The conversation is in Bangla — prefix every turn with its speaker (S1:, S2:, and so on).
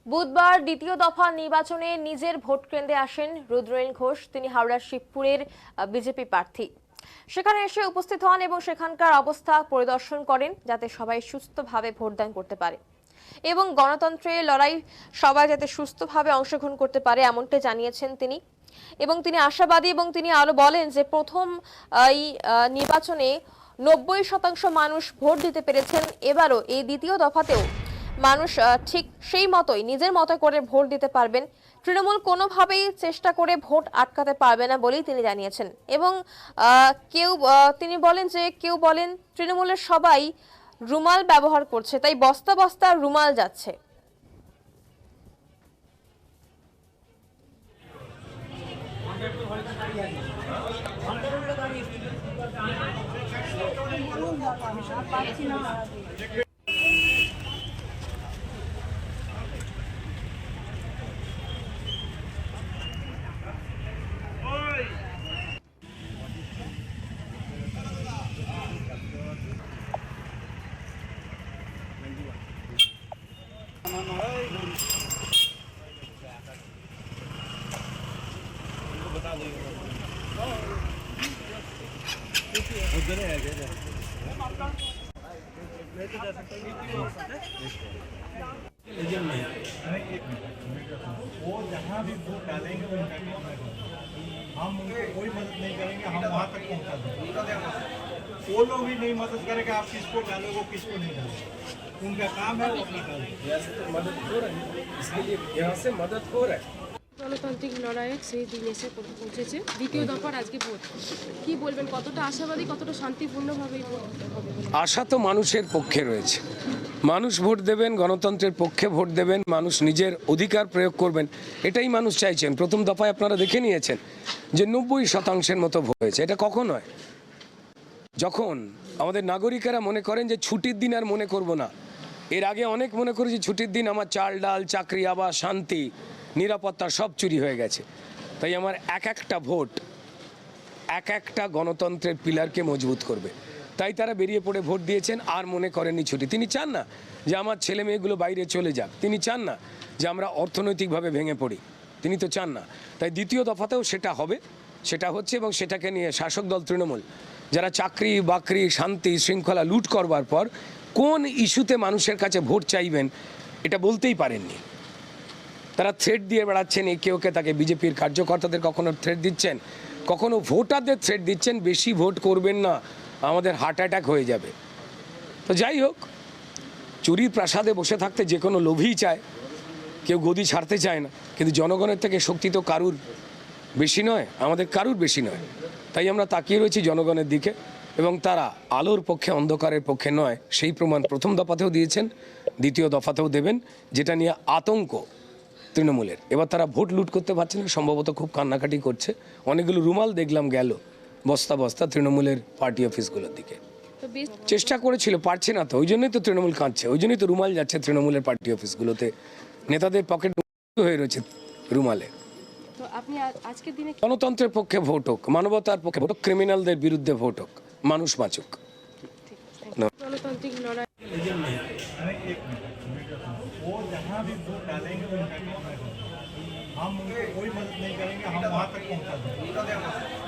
S1: বুধবার দ্বিতীয় দফা নির্বাচনে নিজের ভোট কেন্দ্রে আসেন রুদ্রনীল ঘোষ। তিনি হাওড়ার শিবপুরের বিজেপি প্রার্থী। সেখানে এসে উপস্থিত হন এবং সেখানকার অবস্থা পরিদর্শন করেন, যাতে সবাই সুস্থভাবে ভোটদান করতে পারে এবং গণতন্ত্রের লড়াই সবাই যাতে সুস্থভাবে অংশগ্রহণ করতে পারে, এমনটাই জানিয়েছেন তিনি। এবং তিনি আশাবাদী এবং তিনি আরো বলেন যে প্রথম এই নির্বাচনে 90% মানুষ ভোট দিতে পেরেছেন। এবারও এই দ্বিতীয় দফাতেও মানুষ ঠিক সেই মতোই নিজের মতো করে ভোট দিতে পারবেন। তৃণমূল কোনোভাবেই চেষ্টা করে ভোট আটকাতে পারবে না বলেই তিনি জানিয়েছেন। এবং তিনি বলেন যে কেউ বলেন তৃণমূলের সবাই রুমাল ব্যবহার করছে, তাই বস্তা বস্তা রুমাল যাচ্ছে।
S2: वो जहाँ भी वोट डालेंगे हम उनको कोई मदद नहीं करेंगे, हम वहाँ तक पहुँचा देंगे। वो लोग भी नहीं मदद करेंगे आप किसको डालो वो किसको नहीं डालो, उनका काम है वो अपना डालो।
S3: मदद हो रहा है, इसके लिए यहाँ से मदद हो रहा है।
S4: গণতান্ত্রিক লড়াইয়ের সেই দিন এসে পৌঁছেছে দ্বিতীয় দফার আজকে ভোট। কি বলবেন, কতটা আশাবাদী, কতটা শান্তিপূর্ণভাবে ভোট হবে?
S3: আশা তো মানুষের পক্ষে রয়েছে। মানুষ ভোট দেবেন, গণতন্ত্রের পক্ষে ভোট দেবেন, মানুষ নিজের অধিকার প্রয়োগ করবেন, এটাই মানুষ চাইছেন। প্রথম দফায় আপনারা দেখে নিয়েছেন যে 90% মতো ভোট হয়েছে। এটা কখন হয়? যখন আমাদের নাগরিকেরা মনে করেন যে ছুটির দিন আর মনে করব না। এর আগে অনেক মনে করেছি ছুটির দিন আমার চাল ডাল চাকরি আবার শান্তি নিরাপত্তা সব চুরি হয়ে গেছে। তাই আমার একটা ভোট একটা গণতন্ত্রের পিলারকে মজবুত করবে। তাই তারা বেরিয়ে পড়ে ভোট দিয়েছেন। আর মনে করেননি ছুটি। তিনি চান না যে আমার ছেলে মেয়েগুলো বাইরে চলে যাক, তিনি চান না যে আমরা অর্থনৈতিকভাবে ভেঙে পড়ি, তিনি তো চান না। তাই দ্বিতীয় দফাতেও সেটা হবে, সেটা হচ্ছে। এবং সেটাকে নিয়ে শাসক দল তৃণমূল, যারা চাকরি বাকরি শান্তি শৃঙ্খলা লুট করবার পর কোন ইস্যুতে মানুষের কাছে ভোট চাইবেন এটা বলতেই পারেননি। তারা থ্রেট দিয়ে বেড়াচ্ছেন একে ওকে, তাকে বিজেপির কার্যকর্তাদের কখনো থ্রেট দিচ্ছেন, কখনো ভোটারদের থ্রেট দিচ্ছেন বেশি ভোট করবেন না, আমাদের হার্ট অ্যাটাক হয়ে যাবে। তো যাই হোক, চুরির প্রাসাদে বসে থাকতে যে কোনো লোভই চায়, কেউ গদি ছাড়তে চায় না। কিন্তু জনগণের থেকে শক্তি তো কারুর বেশি নয়, আমাদের কারুর বেশি নয়। তাই আমরা তাকিয়ে রয়েছি জনগণের দিকে এবং তারা আলোর পক্ষে অন্ধকারের পক্ষে নয়, সেই প্রমাণ প্রথম দফাতেও দিয়েছেন, দ্বিতীয় দফাতেও দেবেন। যেটা নিয়ে আতঙ্ক তৃণমূলের, এবার তারা ভোট লুট করতে পারছে না, সম্ভবত খুব কান্নাকাটি করছে। অনেকগুলো রুমাল দেখলাম গেল বস্তা বস্তা তৃণমূলের পার্টি অফিসগুলোর দিকে। চেষ্টা করেছিল, পারছে না তো, ওই জন্যই তো তৃণমূল কাঁদছে, ওই জন্যই তো রুমাল যাচ্ছে তৃণমূলের পার্টি অফিসগুলোতে। নেতাদের পকেট হয়ে রয়েছে রুমালে।
S4: তো আপনি আজকের দিনে
S3: গণতন্ত্রের পক্ষে ভোট হোক, মানবতার পক্ষে ভোট হোক, ক্রিমিনালদের বিরুদ্ধে ভোট হোক, মানুষ বাঁচুক।
S4: গণতান্ত্রিক লড়াই
S2: वो जहाँ भी वोट डालेंगे हम उनको कोई मदद नहीं करेंगे, हम वहाँ तक पहुँचा देंगे।